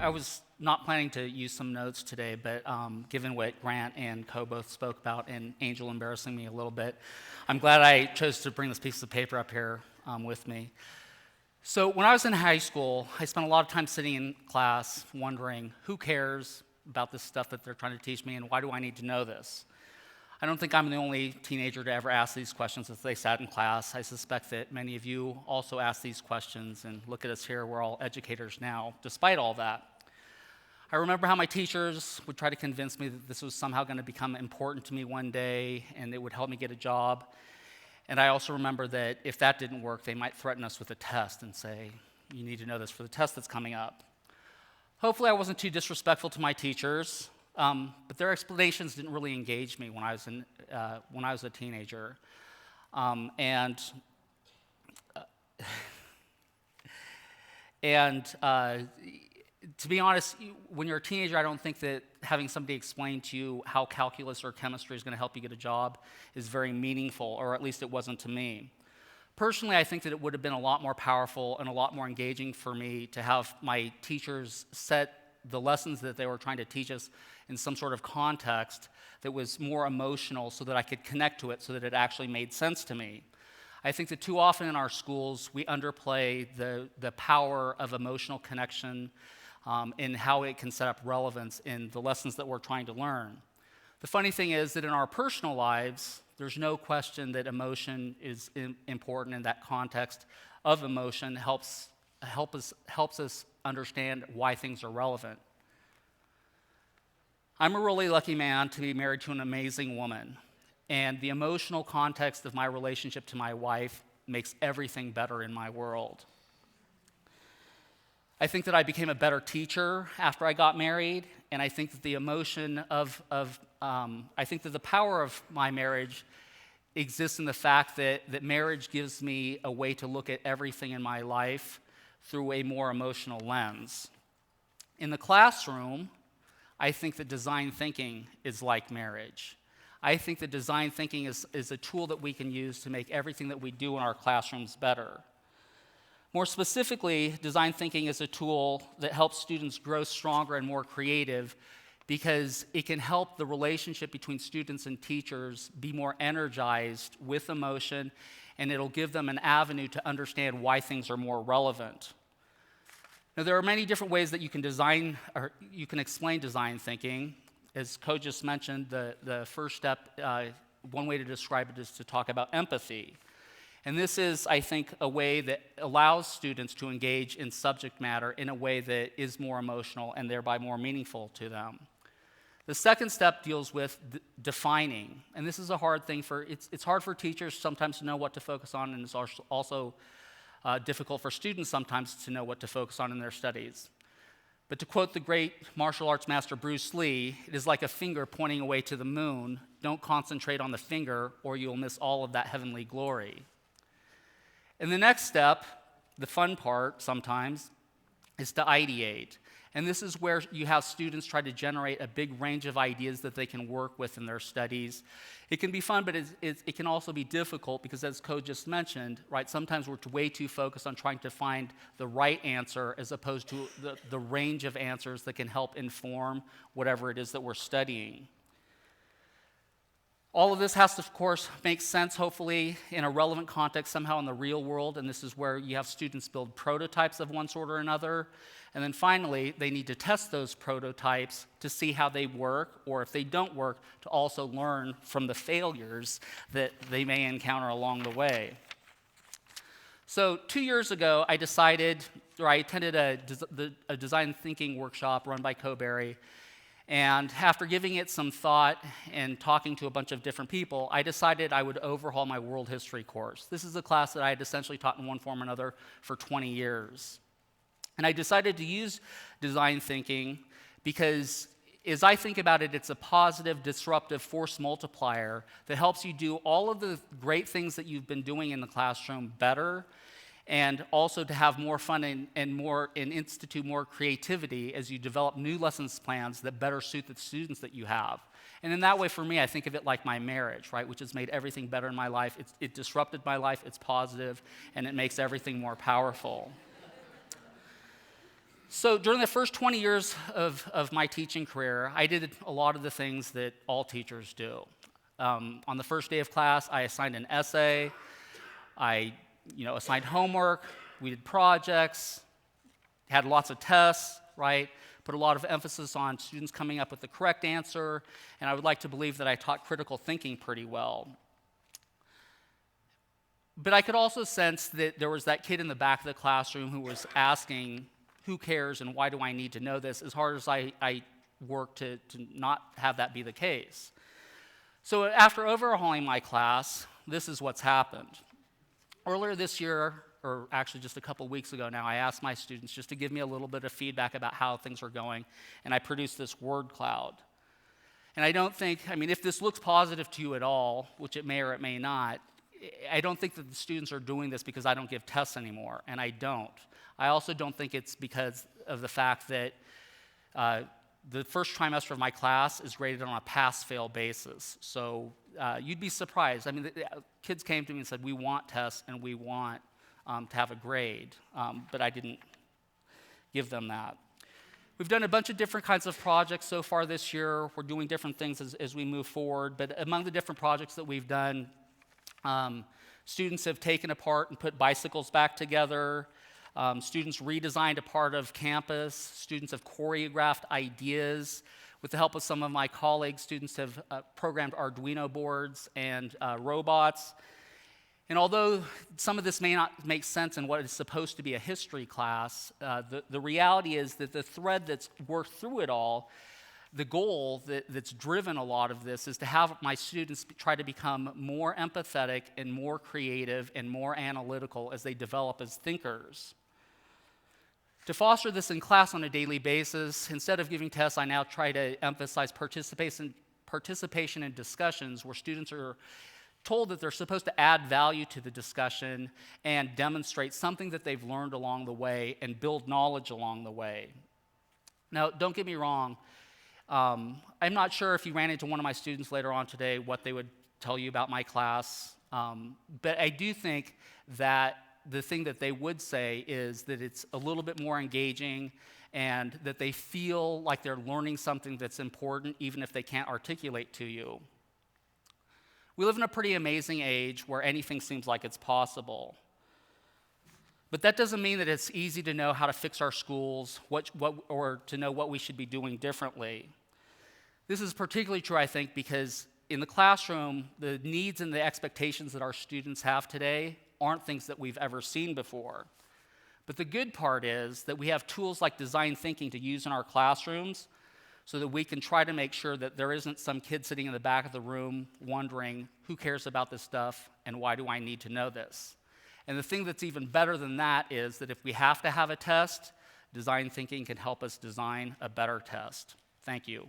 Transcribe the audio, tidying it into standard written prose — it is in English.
I was not planning to use some notes today, but given what Grant and Co both spoke about and Angel embarrassing me a little bit, I'm glad I chose to bring this piece of paper up here with me. So when I was in high school, I spent a lot of time sitting in class wondering, who cares about this stuff that they're trying to teach me, and why do I need to know this? I don't think I'm the only teenager to ever ask these questions as they sat in class. I suspect that many of you also ask these questions, and look at us here, we're all educators now, despite all that. I remember how my teachers would try to convince me that this was somehow going to become important to me one day, and it would help me get a job. And I also remember that if that didn't work, they might threaten us with a test and say, you need to know this for the test that's coming up. Hopefully I wasn't too disrespectful to my teachers, but their explanations didn't really engage me when I was a teenager. To be honest, when you're a teenager, I don't think that having somebody explain to you how calculus or chemistry is going to help you get a job is very meaningful, or at least it wasn't to me. Personally, I think that it would have been a lot more powerful and a lot more engaging for me to have my teachers set the lessons that they were trying to teach us in some sort of context that was more emotional so that I could connect to it so that it actually made sense to me. I think that too often in our schools, we underplay the power of emotional connection in how it can set up relevance in the lessons that we're trying to learn. The funny thing is that in our personal lives, there's no question that emotion is important, and that context of emotion helps us understand why things are relevant. I'm a really lucky man to be married to an amazing woman, and the emotional context of my relationship to my wife makes everything better in my world. I think that I became a better teacher after I got married, and I think that the power of my marriage exists in the fact that marriage gives me a way to look at everything in my life through a more emotional lens. In the classroom, I think that design thinking is like marriage. I think that design thinking is a tool that we can use to make everything that we do in our classrooms better. More specifically, design thinking is a tool that helps students grow stronger and more creative because it can help the relationship between students and teachers be more energized with emotion, and it'll give them an avenue to understand why things are more relevant. Now, there are many different ways that you can explain design thinking. As Co just mentioned, the first step, one way to describe it is to talk about empathy. And this is, I think, a way that allows students to engage in subject matter in a way that is more emotional and thereby more meaningful to them. The second step deals with defining, and this is a hard thing it's hard for teachers sometimes to know what to focus on, and it's also difficult for students sometimes to know what to focus on in their studies. But to quote the great martial arts master Bruce Lee, it is like a finger pointing away to the moon. Don't concentrate on the finger or you'll miss all of that heavenly glory. And the next step, the fun part sometimes, is to ideate. And this is where you have students try to generate a big range of ideas that they can work with in their studies. It can be fun, but it can also be difficult because, as Co just mentioned, right, sometimes we're way too focused on trying to find the right answer as opposed to the range of answers that can help inform whatever it is that we're studying. All of this has to, of course, make sense, hopefully, in a relevant context somehow in the real world, and this is where you have students build prototypes of one sort or another. And then finally, they need to test those prototypes to see how they work, or if they don't work, to also learn from the failures that they may encounter along the way. So 2 years ago, I attended a design thinking workshop run by Coberry. And after giving it some thought and talking to a bunch of different people, I decided I would overhaul my world history course. This is a class that I had essentially taught in one form or another for 20 years. And I decided to use design thinking because, as I think about it, it's a positive, disruptive force multiplier that helps you do all of the great things that you've been doing in the classroom better, and also to have more fun and institute more creativity as you develop new lessons plans that better suit the students that you have. And in that way, for me, I think of it like my marriage, right, which has made everything better in my life. It disrupted my life, it's positive, and it makes everything more powerful. So during the first 20 years of my teaching career, I did a lot of the things that all teachers do. On the first day of class, I assigned an essay, I assigned homework, we did projects, had lots of tests, right? Put a lot of emphasis on students coming up with the correct answer, and I would like to believe that I taught critical thinking pretty well. But I could also sense that there was that kid in the back of the classroom who was asking, who cares and why do I need to know this, as hard as I worked to not have that be the case. So after overhauling my class, this is what's happened. Earlier this year, or actually just a couple weeks ago now, I asked my students just to give me a little bit of feedback about how things are going, and I produced this word cloud. And I don't think, if this looks positive to you at all, which it may or it may not, I don't think that the students are doing this because I don't give tests anymore, and I don't. I also don't think it's because of the fact that the first trimester of my class is graded on a pass-fail basis. So you'd be surprised. The kids came to me and said, we want tests and we want to have a grade, but I didn't give them that. We've done a bunch of different kinds of projects so far this year. We're doing different things as we move forward, but among the different projects that we've done, students have taken apart and put bicycles back together. Students redesigned a part of campus. Students have choreographed ideas. With the help of some of my colleagues, students have programmed Arduino boards and robots. And although some of this may not make sense in what is supposed to be a history class, the reality is that the thread that's worked through it all, the goal that's driven a lot of this is to have my students try to become more empathetic and more creative and more analytical as they develop as thinkers. To foster this in class on a daily basis, instead of giving tests, I now try to emphasize participation in discussions where students are told that they're supposed to add value to the discussion and demonstrate something that they've learned along the way and build knowledge along the way. Now, don't get me wrong. I'm not sure if you ran into one of my students later on today what they would tell you about my class, but I do think that the thing that they would say is that it's a little bit more engaging and that they feel like they're learning something that's important even if they can't articulate to you. We live in a pretty amazing age where anything seems like it's possible. But that doesn't mean that it's easy to know how to fix our schools or to know what we should be doing differently. This is particularly true, I think, because in the classroom, the needs and the expectations that our students have today aren't things that we've ever seen before. But the good part is that we have tools like design thinking to use in our classrooms so that we can try to make sure that there isn't some kid sitting in the back of the room wondering, who cares about this stuff and why do I need to know this? And the thing that's even better than that is that if we have to have a test, design thinking can help us design a better test. Thank you.